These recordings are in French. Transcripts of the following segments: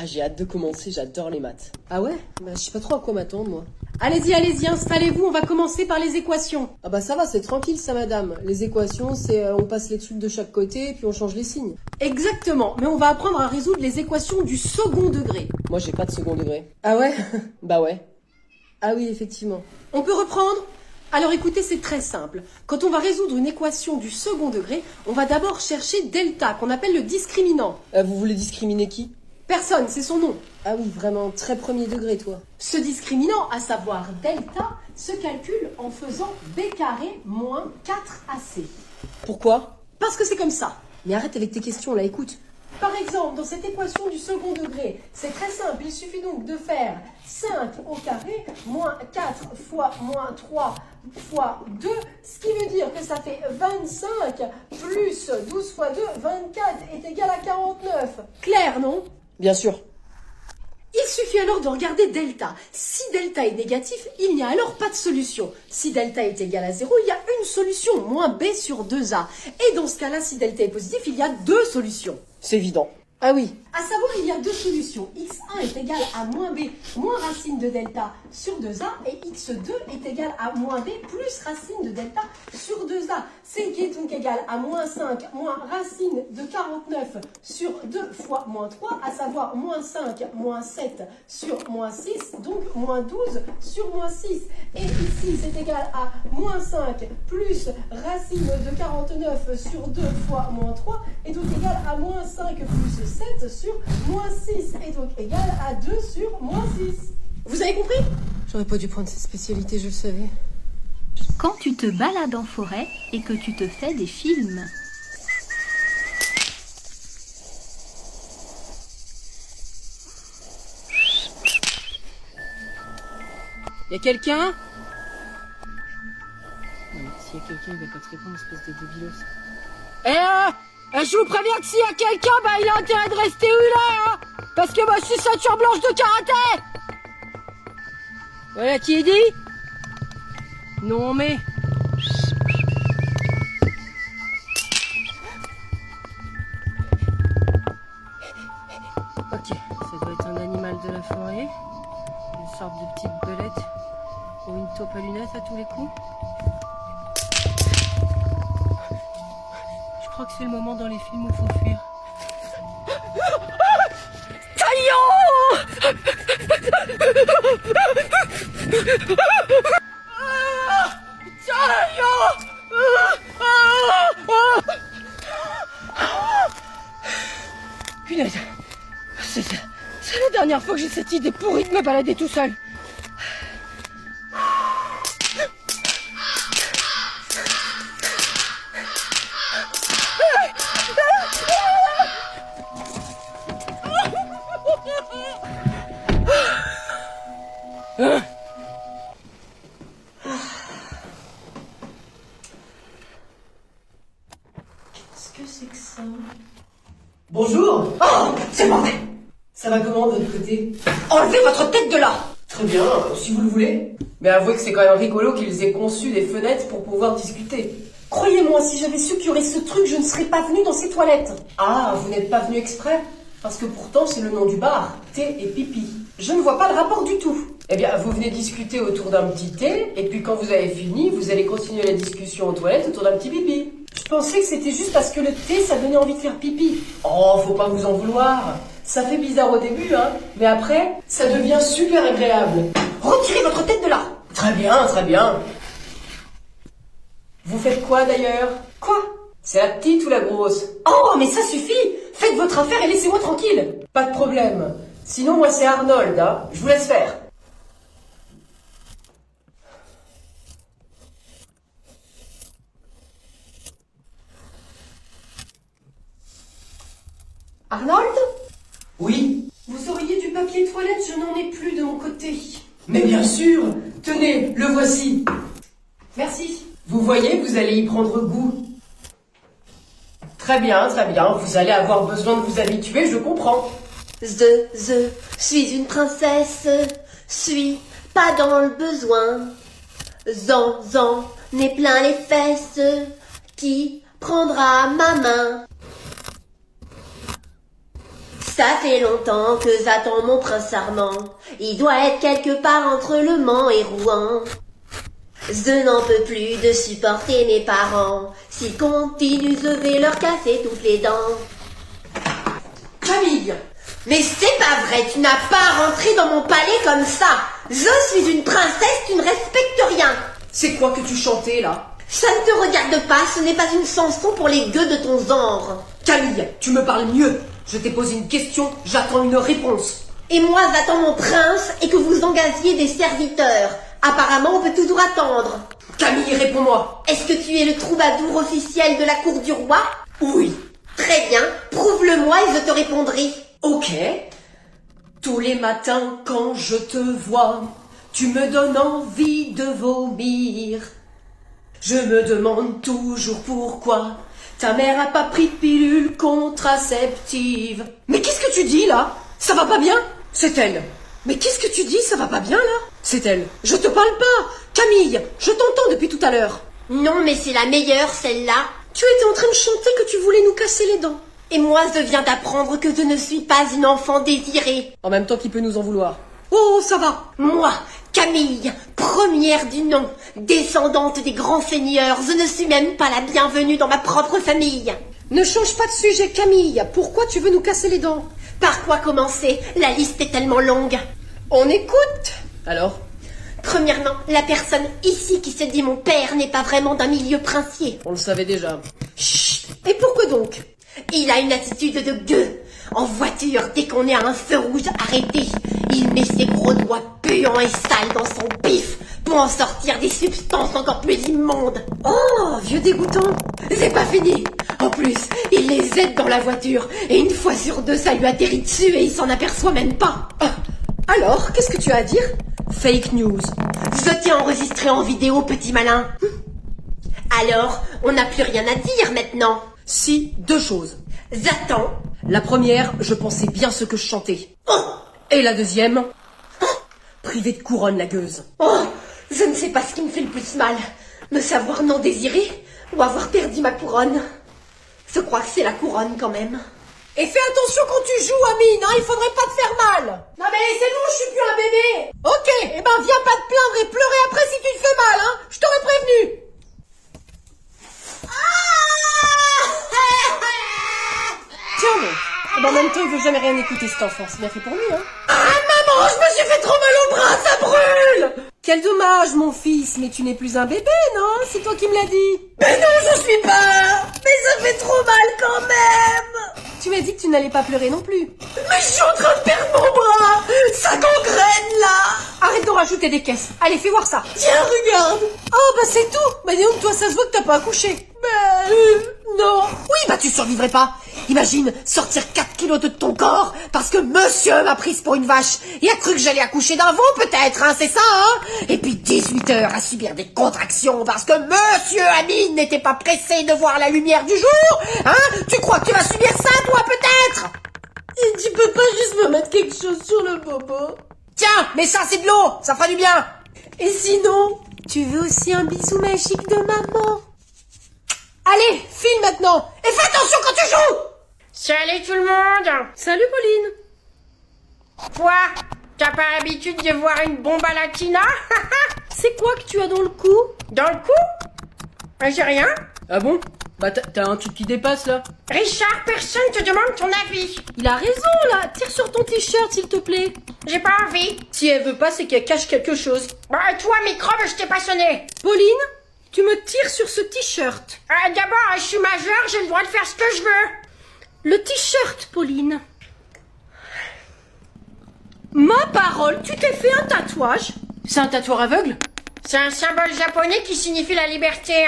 Ah, j'ai hâte de commencer, j'adore les maths. Ah ouais? Bah, je sais pas trop à quoi m'attendre, moi. Allez-y, installez-vous, on va commencer par les équations. Ah bah ça va, c'est tranquille ça madame. Les équations, c'est on passe les trucs de chaque côté et puis on change les signes. Exactement, mais on va apprendre à résoudre les équations du second degré. Moi j'ai pas de second degré. Ah ouais? Bah ouais. Ah oui, effectivement. On peut reprendre? Alors écoutez, c'est très simple. Quand on va résoudre une équation du second degré, on va d'abord chercher delta, qu'on appelle le discriminant. Vous voulez discriminer qui? Personne, c'est son nom. Ah oui, vraiment, très premier degré toi. Ce discriminant, à savoir delta, se calcule en faisant b carré moins 4ac. Pourquoi? Parce que c'est comme ça. Mais arrête avec tes questions là, écoute. Par exemple, dans cette équation du second degré, c'est très simple. Il suffit donc de faire 5 au carré moins 4 fois moins 3 fois 2, ce qui veut dire que ça fait 25 plus 12 fois 2, 24 est égal à 49. Clair, non? Bien sûr. Il suffit alors de regarder delta. Si delta est négatif, il n'y a alors pas de solution. Si delta est égal à 0, il y a une solution, moins b sur 2a. Et dans ce cas-là, si delta est positif, il y a deux solutions. C'est évident. Ah oui. À savoir, il y a deux solutions. x1 est égal à moins b moins racine de delta sur 2a et x2 est égal à moins b plus racine de delta sur 2a. C'est qui est donc égal à moins 5 moins racine de 49 sur 2 fois moins 3, à savoir moins 5 moins 7 sur moins 6, donc moins 12 sur moins 6. Et ici, c'est égal à moins 5 plus racine de 49 sur 2 fois moins 3 est donc égal à moins 5 plus 7 sur moins 6 est donc égal à 2 sur moins 6. Vous avez compris? J'aurais pas dû prendre cette spécialité, je le savais. Quand tu te balades en forêt et que tu te fais des films. Y'a quelqu'un? S'il y a quelqu'un, il va pas te répondre, espèce de débilos. Je vous préviens que s'il y a quelqu'un, il a intérêt de rester où là, hein, parce que moi je suis ceinture blanche de karaté. Voilà qui est dit. Non mais... Ok, ça doit être un animal de la forêt. Une sorte de petite belette. Ou une taupe à lunettes à tous les coups. Je crois que c'est le moment dans les films où il faut fuir. Punaise, c'est la dernière fois que j'ai cette idée pourrie de me balader tout seul. Qu'est-ce que c'est que ça? Bonjour. Oh, c'est mauvais. Ça va comment de votre côté? Enlevez votre tête de là. Très bien, si vous le voulez. Mais avouez que c'est quand même rigolo qu'ils aient conçu des fenêtres pour pouvoir discuter. Croyez-moi, si j'avais su qu'il y aurait ce truc, je ne serais pas venue dans ces toilettes. Ah, vous n'êtes pas venu exprès? Parce que pourtant c'est le nom du bar, thé et pipi. Je ne vois pas le rapport du tout. Eh bien, vous venez discuter autour d'un petit thé, et puis quand vous avez fini, vous allez continuer la discussion aux toilettes autour d'un petit pipi. Je pensais que c'était juste parce que le thé, ça donnait envie de faire pipi. Oh, faut pas vous en vouloir. Ça fait bizarre au début, hein, mais après, ça devient super agréable. Retirez votre tête de là. Très bien, très bien. Vous faites quoi d'ailleurs? Quoi? C'est la petite ou la grosse? Oh, mais ça suffit. Faites votre affaire et laissez-moi tranquille. Pas de problème. Sinon, moi c'est Arnold, hein. Je vous laisse faire. Arnold? Oui, Vous auriez du papier toilette, je n'en ai plus de mon côté. mais bien sûr. Tenez, le voici. Merci. Vous voyez, vous allez y prendre goût. Très bien, vous allez avoir besoin de vous habituer, je comprends. Je suis une princesse, suis pas dans le besoin. Zan n'est plein les fesses, qui prendra ma main? Ça fait longtemps que j'attends mon prince charmant. Il doit être quelque part entre Le Mans et Rouen. Je n'en peux plus de supporter mes parents. S'ils continuent, je vais leur casser toutes les dents. Camille, Mais c'est pas vrai, tu n'as pas rentré dans mon palais comme ça. Je suis une princesse, tu ne respectes rien. C'est quoi que tu chantais là? Ça ne te regarde pas, ce n'est pas une chanson pour les gueux de ton genre. Camille, tu me parles mieux. Je t'ai posé une question, j'attends une réponse. Et moi j'attends mon prince et que vous engagez des serviteurs. Apparemment on peut toujours attendre. Camille, réponds-moi. Est-ce que tu es le troubadour officiel de la cour du roi? Oui. Très bien, prouve-le-moi et je te répondrai. Ok. Tous les matins quand je te vois, tu me donnes envie de vomir. Je me demande toujours pourquoi ta mère a pas pris de pilule contraceptive. Mais qu'est-ce que tu dis là? Ça va pas bien? C'est elle. Mais qu'est-ce que tu dis? Ça va pas bien là? C'est elle. Je te parle pas. Camille, je t'entends depuis tout à l'heure. Non mais c'est la meilleure celle-là. Tu étais en train de chanter que tu voulais nous casser les dents. Et moi je viens d'apprendre que je ne suis pas une enfant désirée. En même temps, qui peut nous en vouloir? Oh, ça va. Moi, Camille, première du nom, descendante des grands seigneurs, je ne suis même pas la bienvenue dans ma propre famille. Ne change pas de sujet, Camille. Pourquoi tu veux nous casser les dents? Par quoi commencer? La liste est tellement longue. On écoute. Alors? Premièrement, la personne ici qui se dit mon père n'est pas vraiment d'un milieu princier. On le savait déjà. Chut! Et pourquoi donc? Il a une attitude de gueux. En voiture, dès qu'on est à un feu rouge arrêté, il met ses gros doigts puants et sales dans son bif pour en sortir des substances encore plus immondes. Oh, vieux dégoûtant. C'est pas fini. En plus, il les aide dans la voiture et une fois sur deux, ça lui atterrit dessus et il s'en aperçoit même pas. Alors, qu'est-ce que tu as à dire? Fake news. Je t'ai enregistré en vidéo, petit malin. Alors, on n'a plus rien à dire maintenant. Si, deux choses. J'attends. La première, je pensais bien ce que je chantais. Oh, Et la deuxième, privée de couronne, la gueuse. oh, je ne sais pas ce qui me fait le plus mal. Me savoir non désiré ou avoir perdu ma couronne. Je crois que c'est la couronne quand même. Et fais attention quand tu joues, Amine, hein, il faudrait pas te faire mal. non mais c'est bon, je suis plus un bébé. Ok, eh ben viens pas te plaindre et pleurer après si tu te fais mal, hein. Je t'aurais prévenu. Tiens donc. Eh ben, en même temps, il veut jamais rien écouter, cet enfant. C'est bien fait pour lui, hein. Ah maman, je me suis fait trop mal au bras, ça brûle. Quel dommage, mon fils. Mais tu n'es plus un bébé, non? C'est toi qui me l'as dit. Mais non, je suis pas. Mais ça fait trop mal quand même. Tu m'as dit que tu n'allais pas pleurer non plus. Mais je suis en train de perdre mon bras. Ça gangrène là. Arrête d'en rajouter des caisses. Allez, fais voir ça. Tiens, regarde. Oh, bah c'est tout. Bah dis donc, toi, ça se voit que t'as pas accouché. Non. Oui, bah tu survivrais pas. Imagine sortir 4 kilos de ton corps parce que monsieur m'a prise pour une vache et a cru que j'allais accoucher d'un veau peut-être, hein, c'est ça, hein. Et puis 18 heures à subir des contractions parce que monsieur Amine n'était pas pressé de voir la lumière du jour, hein. Tu crois que tu vas subir ça, toi, peut-être? Et tu peux pas juste me mettre quelque chose sur le bobo? Tiens, mais ça, c'est de l'eau, ça fera du bien. Et sinon, Tu veux aussi un bisou magique de maman? Allez, file maintenant et fais attention quand tu joues. Salut tout le monde! Salut Pauline. Quoi? T'as pas l'habitude de voir une bombe à latina? C'est quoi que tu as dans le cou? Dans le cou? J'ai rien. Ah bon? Bah t'as un truc qui dépasse là. Richard, personne te demande ton avis. Il a raison là, tire sur ton t-shirt s'il te plaît. J'ai pas envie. Si elle veut pas, c'est qu'elle cache quelque chose. Bah toi, microbe, je t'ai pas sonné. Pauline, tu me tires sur ce t-shirt. D'abord, je suis majeure, j'ai le droit de faire ce que je veux. Le t-shirt, Pauline. Ma parole, tu t'es fait un tatouage? C'est un tatoueur aveugle? C'est un symbole japonais qui signifie la liberté.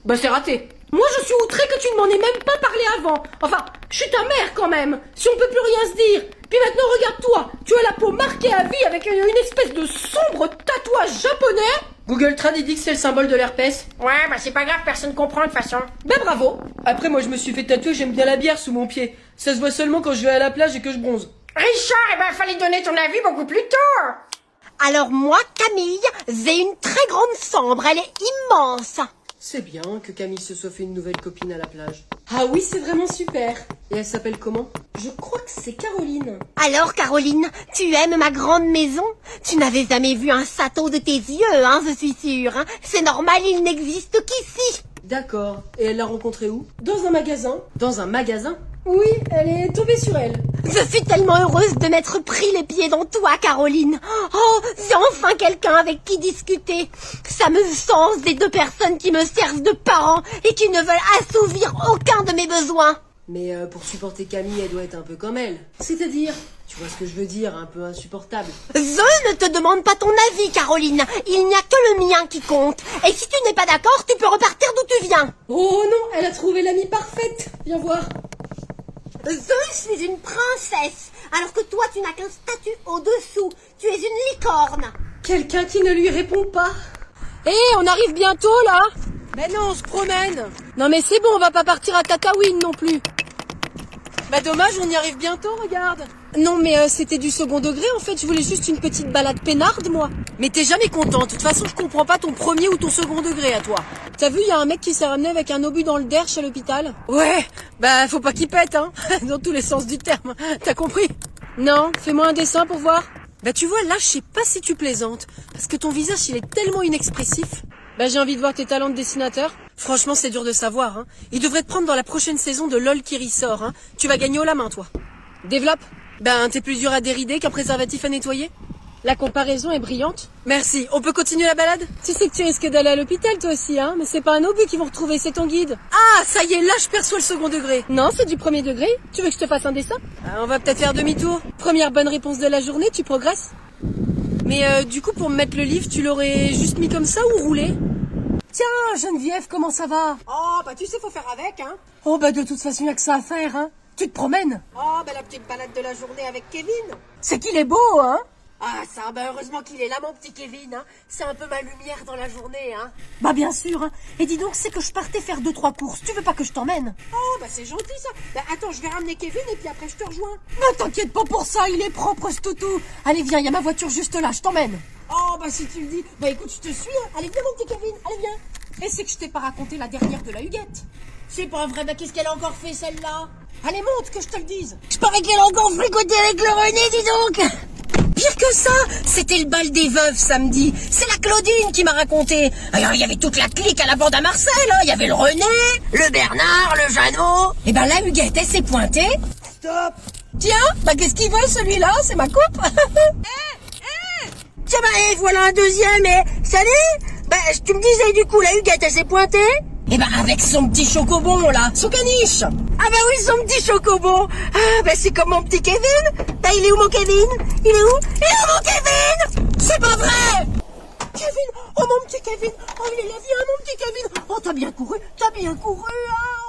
Bah c'est raté. Moi je suis outrée que tu ne m'en aies même pas parlé avant. Enfin, je suis ta mère quand même. Si on peut plus rien se dire. Puis maintenant regarde-toi, tu as la peau marquée à vie avec une espèce de sombre tatouage japonais. Google Trad il dit que c'est le symbole de l'herpès. Ouais, bah c'est pas grave, personne comprend de toute façon. Ben bravo. Après moi je me suis fait tatouer, j'aime bien la bière sous mon pied. Ça se voit seulement quand je vais à la plage et que je bronze. Richard, fallait donner ton avis beaucoup plus tôt. Alors moi, Camille, j'ai une très grande chambre, elle est immense. C'est bien que Camille se soit fait une nouvelle copine à la plage. Ah oui, c'est vraiment super. Et elle s'appelle comment? Je crois que c'est Caroline. Alors, Caroline, tu aimes ma grande maison? Tu n'avais jamais vu un château de tes yeux, hein, je suis sûre. Hein. C'est normal, il n'existe qu'ici. D'accord. Et elle l'a rencontrée où? Dans un magasin. Dans un magasin? Oui, elle est tombée sur elle. Je suis tellement heureuse de m'être pris les pieds dans toi, Caroline. Oh, j'ai enfin quelqu'un avec qui discuter. Ça me change des deux personnes qui me servent de parents et qui ne veulent assouvir aucun de mes besoins. Mais pour supporter Camille, elle doit être un peu comme elle. C'est-à-dire? Tu vois ce que je veux dire, un peu insupportable. Je ne te demande pas ton avis, Caroline. Il n'y a que le mien qui compte. Et si tu n'es pas d'accord, tu peux repartir d'où tu viens. Oh non, elle a trouvé l'amie parfaite. Viens voir. Je suis une princesse, alors que toi, tu n'as qu'un statut au-dessous. Tu es une licorne. Quelqu'un qui ne lui répond pas. Hé, on arrive bientôt là. Mais non, on se promène. Non mais c'est bon, on va pas partir à Tatooine non plus. Bah dommage, on y arrive bientôt, regarde. Non mais c'était du second degré en fait, je voulais juste une petite balade peinarde moi. Mais t'es jamais content, de toute façon je comprends pas ton premier ou ton second degré à toi. T'as vu, il y a un mec qui s'est ramené avec un obus dans le derche à l'hôpital. Ouais, bah faut pas qu'il pète hein, dans tous les sens du terme, t'as compris? Non, fais-moi un dessin pour voir. Bah tu vois, là je sais pas si tu plaisantes, parce que ton visage il est tellement inexpressif. Bah j'ai envie de voir tes talents de dessinateur. Franchement c'est dur de savoir hein. Il devrait te prendre dans la prochaine saison de LOL qui ressort hein. Tu vas gagner haut la main toi. Développe. Ben t'es plus dur à dérider qu'un préservatif à nettoyer. La comparaison est brillante. Merci. On peut continuer la balade? Tu sais que tu risques d'aller à l'hôpital toi aussi hein. Mais c'est pas un obus qu'ils vont retrouver, c'est ton guide. Ah ça y est, là je perçois le second degré. Non, c'est du premier degré. Tu veux que je te fasse un dessin? On va peut-être faire demi-tour. Première bonne réponse de la journée, tu progresses. Mais du coup pour me mettre le livre, tu l'aurais juste mis comme ça ou roulé? Tiens, Geneviève, comment ça va? Oh bah tu sais, faut faire avec hein. Oh bah de toute façon, il n'y a que ça à faire, hein. Tu te promènes? Oh bah la petite balade de la journée avec Kevin. C'est qu'il est beau, hein. Ah ça, bah heureusement qu'il est là mon petit Kevin hein. C'est un peu ma lumière dans la journée hein. Bah bien sûr, hein. Et dis donc, c'est que je partais faire 2-3 courses. Tu veux pas que je t'emmène? Oh bah c'est gentil ça. Bah attends, je vais ramener Kevin et puis après je te rejoins. Ne t'inquiète pas pour ça, il est propre ce toutou. Allez viens, il y a ma voiture juste là, je t'emmène. Oh bah si tu le dis. Bah écoute, je te suis hein. Allez viens mon petit Kevin, allez viens. Et c'est que je t'ai pas raconté la dernière de la Huguette. C'est pas vrai, bah qu'est-ce qu'elle a encore fait celle-là? Allez monte, que je te le dise. Je parie qu'elle a encore fricoté avec le René, dis donc. Pire que ça, c'était le bal des veuves samedi. C'est la Claudine qui m'a raconté. Alors, il y avait toute la clique à la bande à Marcel. Hein. Il y avait le René, le Bernard, le Jeannot. Et ben la Huguette, elle s'est pointée. Stop. Tiens, bah qu'est-ce qu'il veut celui-là? C'est ma coupe. Tiens, bah et voilà un deuxième. Et salut. Bah tu me disais du coup, la Huguette, elle s'est pointée. Et ben avec son petit chocobon là, son caniche. Ah bah oui, son petit chocobon. Ah bah c'est comme mon petit Kevin. Bah il est où mon Kevin? Il est où? Il est où mon Kevin? C'est pas vrai. Kevin, oh mon petit Kevin. Oh il est là, viens mon petit Kevin. Oh t'as bien couru, ah.